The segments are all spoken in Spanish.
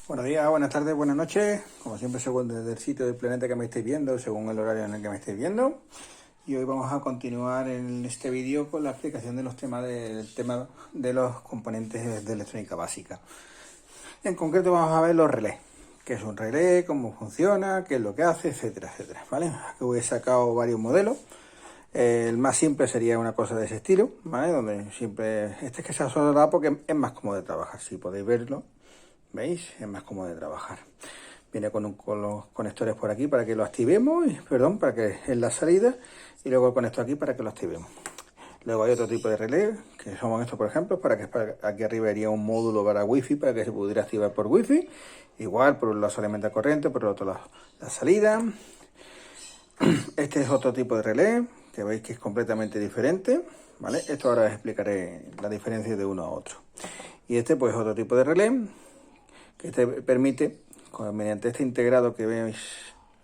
Buenos días, buenas tardes, buenas noches. Como siempre, según desde el sitio del planeta que me estáis viendo, según el horario en el que me estáis viendo. Y hoy vamos a continuar en este vídeo con la explicación de los temas del tema de los componentes de electrónica básica. En concreto vamos a ver los relés. ¿Qué es un relé? ¿Cómo funciona? ¿Qué es lo que hace? Etcétera, etcétera. ¿Vale? Aquí he sacado varios modelos. El más simple sería una cosa de ese estilo, ¿vale? Donde siempre este es que se ha soldado porque es más cómodo de trabajar, si podéis verlo. ¿Veis? Es más cómodo de trabajar. Viene con los conectores por aquí para que lo activemos, para que es la salida, y luego el conector aquí para que lo activemos. Luego hay otro tipo de relé, que son estos, por ejemplo, aquí arriba iría un módulo para wifi, para que se pudiera activar por wifi. Igual, por un lado se alimenta corriente, por el otro lado la salida. Este es otro tipo de relé, que veis que es completamente diferente, ¿vale? Esto ahora os explicaré la diferencia de uno a otro. Y este, pues, otro tipo de relé, que te permite, mediante este integrado que veis,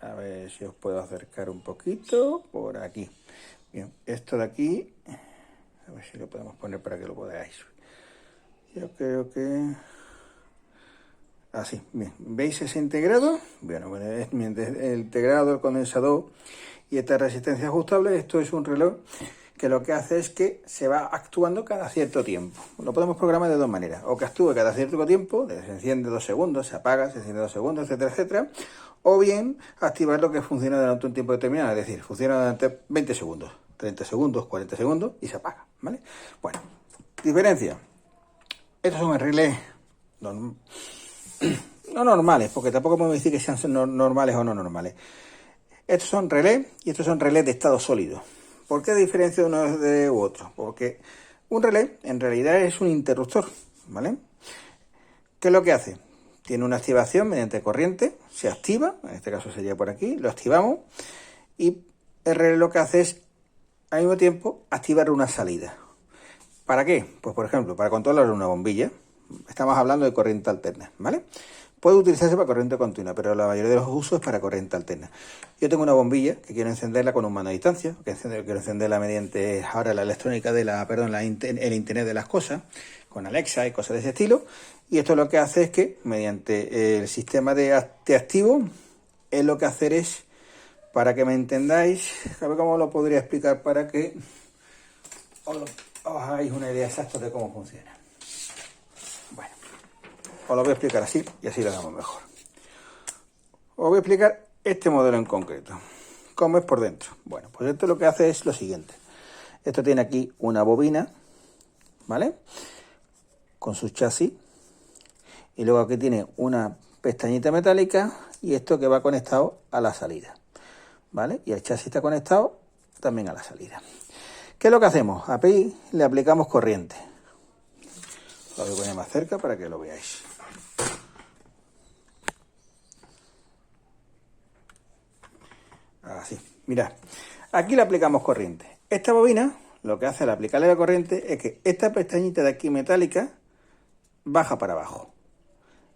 a ver si os puedo acercar un poquito, por aquí. Bien, esto de aquí, a ver si lo podemos poner para que lo podáis. Yo creo que... así, bien, ¿veis ese integrado? Bueno, es el integrado, el condensador y esta resistencia ajustable. Esto es un reloj que lo que hace es que se va actuando cada cierto tiempo. Lo podemos programar de dos maneras: o que actúe cada cierto tiempo, se enciende 2 segundos, se apaga, se enciende 2 segundos, etcétera, etcétera, o bien activar lo que funciona durante un tiempo determinado, es decir, funciona durante 20 segundos, 30 segundos, 40 segundos y se apaga, ¿vale? Bueno, diferencia. Estos son relés no normales, porque tampoco podemos decir que sean normales o no normales. Estos son relés y estos son relés de estado sólido. ¿Por qué diferencia uno de otro? Porque un relé en realidad es un interruptor, ¿vale? ¿Qué es lo que hace? Tiene una activación mediante corriente, se activa, en este caso sería por aquí, lo activamos, y el relé lo que hace es, al mismo tiempo, activar una salida. ¿Para qué? Pues, por ejemplo, para controlar una bombilla. Estamos hablando de corriente alterna, ¿vale? Puede utilizarse para corriente continua, pero la mayoría de los usos es para corriente alterna. Yo tengo una bombilla que quiero encenderla con un mando a distancia, quiero encenderla mediante ahora la electrónica de el Internet de las cosas, con Alexa y cosas de ese estilo. Y esto lo que hace es que, mediante el sistema de activo, es lo que hacer es, para que me entendáis, a ver cómo lo podría explicar para que os hagáis una idea exacta de cómo funciona. Bueno, os lo voy a explicar así y así lo hagamos mejor. Os voy a explicar este modelo en concreto. ¿Cómo es por dentro? Bueno, pues esto lo que hace es lo siguiente. Esto tiene aquí una bobina, ¿vale? Con su chasis. Y luego aquí tiene una pestañita metálica y esto que va conectado a la salida, ¿vale? Y el chasis está conectado también a la salida. ¿Qué es lo que hacemos? Aquí le aplicamos corriente. Lo voy a poner más cerca para que lo veáis. Así, mirad. Aquí le aplicamos corriente. Esta bobina, lo que hace al aplicarle la corriente es que esta pestañita de aquí metálica baja para abajo.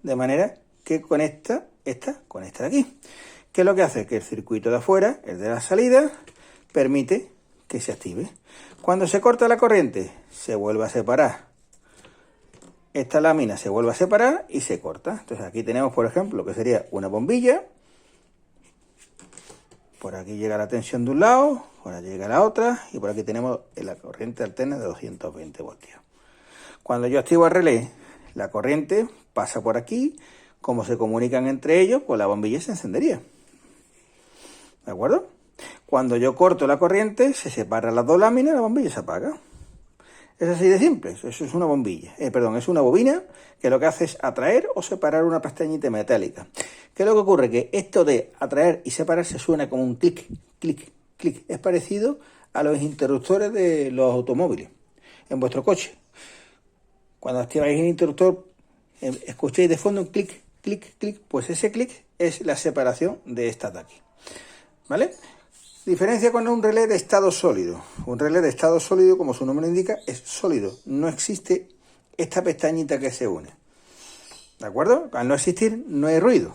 De manera que conecta con esta de aquí. ¿Qué es lo que hace? Que el circuito de afuera, el de la salida, permite que se active. Cuando se corta la corriente, se vuelve a separar. Esta lámina se vuelve a separar y se corta. Entonces aquí tenemos, por ejemplo, lo que sería una bombilla. Por aquí llega la tensión de un lado, por aquí llega la otra, y por aquí tenemos la corriente alterna de 220 voltios. Cuando yo activo el relé, la corriente pasa por aquí. Como se comunican entre ellos, pues la bombilla se encendería. ¿De acuerdo? Cuando yo corto la corriente, se separan las dos láminas y la bombilla se apaga. Es así de simple. Eso es una bombilla. Es una bobina que lo que hace es atraer o separar una pestañita metálica. ¿Qué es lo que ocurre? Que esto de atraer y separar se suena como un clic, clic, clic. Es parecido a los interruptores de los automóviles en vuestro coche. Cuando activáis el interruptor, escucháis de fondo un clic, clic, clic. Pues ese clic es la separación de esta de aquí, ¿vale? Diferencia con un relé de estado sólido. Un relé de estado sólido, como su nombre indica, es sólido. No existe esta pestañita que se une. ¿De acuerdo? Al no existir, no hay ruido.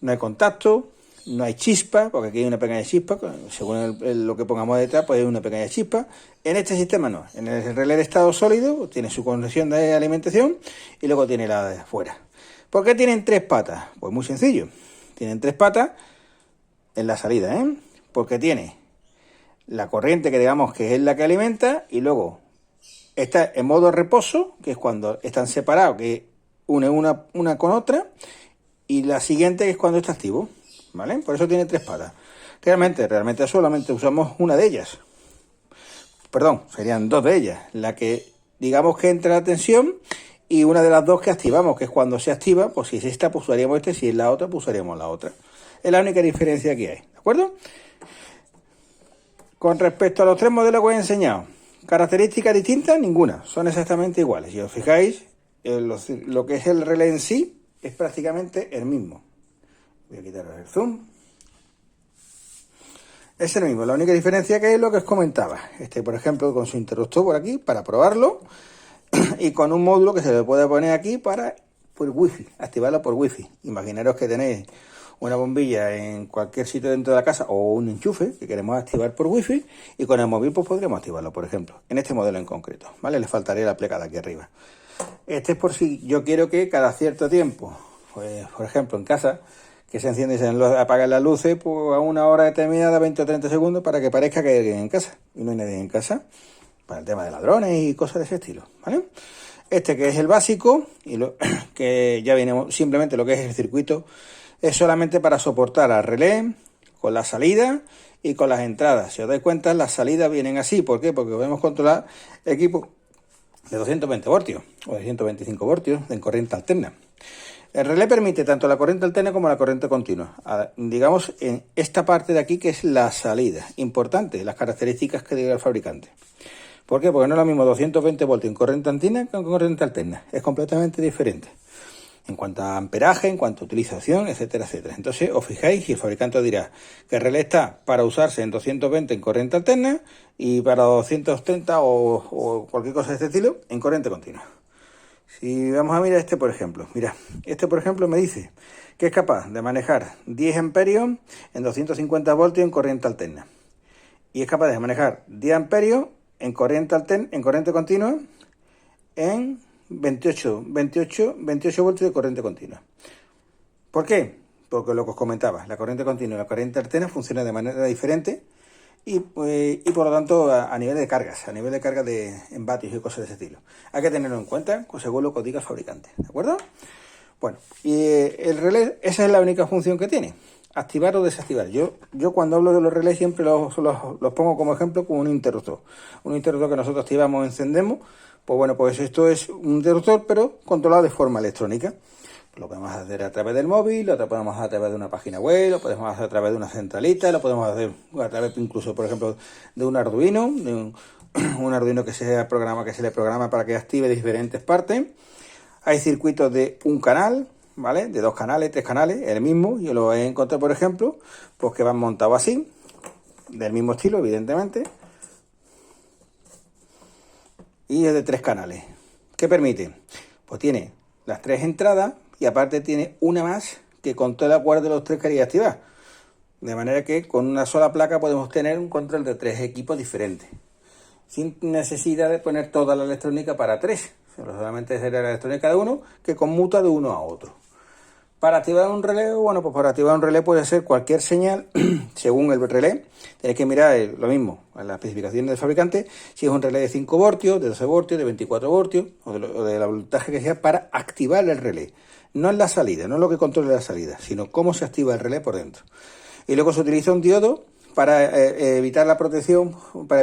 No hay contacto, no hay chispa, porque aquí hay una pequeña chispa. Según lo que pongamos detrás, pues hay una pequeña chispa. En este sistema no. En el relé de estado sólido tiene su conexión de alimentación y luego tiene la de afuera. ¿Por qué tienen tres patas? Pues muy sencillo. Tienen tres patas en la salida, porque tiene la corriente que digamos que es la que alimenta y luego está en modo reposo, que es cuando están separados, que une una con otra, y la siguiente es cuando está activo, ¿vale? Por eso tiene tres patas. Realmente solamente usamos una de ellas. Perdón, serían dos de ellas. La que digamos que entra la tensión y una de las dos que activamos, que es cuando se activa, pues si es esta, pues usaríamos este, si es la otra, pues usaríamos la otra. Es la única diferencia que hay, ¿de acuerdo? Con respecto a los tres modelos que os he enseñado, características distintas, ninguna, son exactamente iguales. Si os fijáis, lo que es el relé en sí es prácticamente el mismo. Voy a quitar el zoom. Es el mismo, la única diferencia que es lo que os comentaba. Por ejemplo, con su interruptor por aquí para probarlo y con un módulo que se le puede poner aquí para por wifi, activarlo por wifi. Imaginaros que tenéis una bombilla en cualquier sitio dentro de la casa o un enchufe que queremos activar por wifi y con el móvil pues podríamos activarlo, por ejemplo, en este modelo en concreto, ¿vale? Le faltaría la pleca de aquí arriba. Este es por si yo quiero que cada cierto tiempo, pues por ejemplo en casa, que se enciende y se apagan las luces pues a una hora determinada, 20 o 30 segundos, para que parezca que hay alguien en casa y no hay nadie en casa, para el tema de ladrones y cosas de ese estilo, ¿vale? Este que es el básico y que ya viene simplemente lo que es el circuito, es solamente para soportar al relé con la salida y con las entradas. Si os dais cuenta, las salidas vienen así. ¿Por qué? Porque podemos controlar equipos de 220 voltios o de 125 voltios en corriente alterna. El relé permite tanto la corriente alterna como la corriente continua. Digamos, en esta parte de aquí que es la salida. Importante, las características que diga el fabricante. ¿Por qué? Porque no es lo mismo 220 voltios en corriente alterna que en corriente alterna. Es completamente diferente. En cuanto a amperaje, en cuanto a utilización, etcétera, etcétera. Entonces, os fijáis y el fabricante os dirá que el relé está para usarse en 220 en corriente alterna y para 230 o cualquier cosa de este estilo en corriente continua. Si vamos a mirar por ejemplo, mira, por ejemplo me dice que es capaz de manejar 10 amperios en 250 voltios en corriente alterna y es capaz de manejar 10 amperios en corriente continua en 28 voltios de corriente continua. ¿Por qué? Porque lo que os comentaba, la corriente continua y la corriente alterna funcionan de manera diferente y por lo tanto a nivel de cargas, en vatios y cosas de ese estilo. Hay que tenerlo en cuenta según lo que os diga el fabricante, ¿de acuerdo? Bueno, y el relé, esa es la única función que tiene, activar o desactivar. Yo cuando hablo de los relés siempre los pongo como ejemplo con un interruptor que nosotros activamos, encendemos. Pues bueno, pues esto es un interruptor, pero controlado de forma electrónica. Lo podemos hacer a través del móvil, lo podemos hacer a través de una página web, lo podemos hacer a través de una centralita, lo podemos hacer a través incluso, por ejemplo, de un Arduino, un Arduino que se le programa para que active diferentes partes. Hay circuitos de un canal, ¿vale? De 2 canales, 3 canales, el mismo. Yo lo he encontrado, por ejemplo, pues que van montados así, del mismo estilo, evidentemente. Y es de 3 canales. ¿Qué permite? Pues tiene las 3 entradas y aparte tiene una más que controla cuál de los 3 queréis activar. De manera que con una sola placa podemos tener un control de 3 equipos diferentes. Sin necesidad de poner toda la electrónica para 3. Solamente sería la electrónica de uno que conmuta de uno a otro. Para activar un relé, bueno, pues para activar un relé puede ser cualquier señal, según el relé. Tenéis que mirar lo mismo, en las especificaciones del fabricante, si es un relé de 5 voltios, de 12 voltios, de 24 voltios, o de la voltaje que sea para activar el relé. No es la salida, no es lo que controla la salida, sino cómo se activa el relé por dentro. Y luego se utiliza un diodo para evitar la protección, para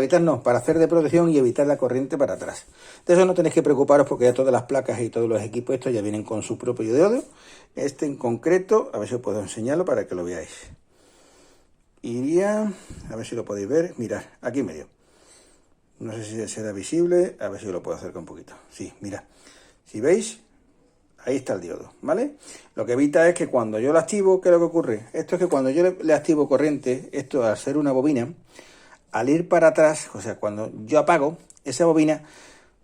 hacer de protección y evitar la corriente para atrás. De eso no tenéis que preocuparos porque ya todas las placas y todos los equipos estos ya vienen con su propio diodo. Este en concreto, a ver si os puedo enseñarlo para que lo veáis. Iría, a ver si lo podéis ver, mirad, aquí en medio. No sé si será visible, a ver si lo puedo acercar un poquito. Sí, mirad, si veis, ahí está el diodo, ¿vale? Lo que evita es que cuando yo lo activo, ¿qué es lo que ocurre? Esto es que cuando yo le activo corriente, esto al ser una bobina, al ir para atrás, o sea, cuando yo apago esa bobina,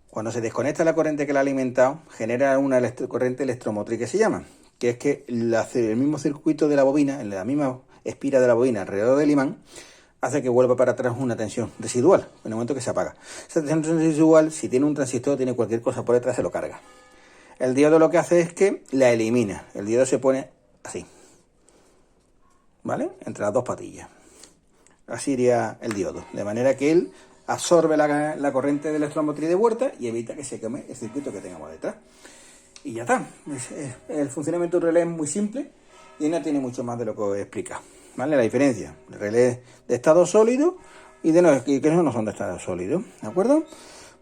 cuando se desconecta la corriente que la ha alimentado, genera una corriente electromotriz que se llama, que es que el mismo circuito de la bobina, en la misma espira de la bobina alrededor del imán, hace que vuelva para atrás una tensión residual, en el momento que se apaga. Esa tensión residual, si tiene un transistor, tiene cualquier cosa por detrás, se lo carga. El diodo lo que hace es que la elimina. El diodo se pone así, ¿vale? Entre las dos patillas. Así iría el diodo, de manera que él absorbe la corriente de electromotriz de vuelta y evita que se queme el circuito que tengamos detrás. Y ya está. El funcionamiento del relé es muy simple y no tiene mucho más de lo que os he explicado, ¿vale? La diferencia, el relé de estado sólido y que no son de estado sólido, ¿de acuerdo?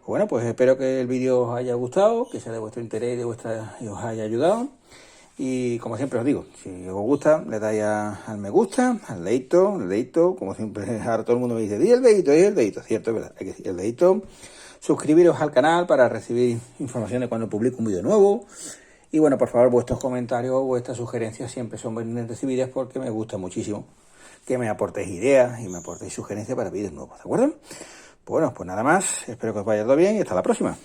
Bueno, pues espero que el vídeo os haya gustado, que sea de vuestro interés y os haya ayudado. Y como siempre os digo, si os gusta, le dais al me gusta, al dedito, como siempre, ahora todo el mundo me dice, di el dedito, cierto, es verdad, hay que decir el dedito. Suscribiros al canal para recibir información de cuando publico un vídeo nuevo. Y bueno, por favor, vuestros comentarios, vuestras sugerencias siempre son bien recibidas porque me gusta muchísimo que me aportéis ideas y me aportéis sugerencias para vídeos nuevos, ¿de acuerdo? Bueno, pues nada más, espero que os vaya todo bien y hasta la próxima.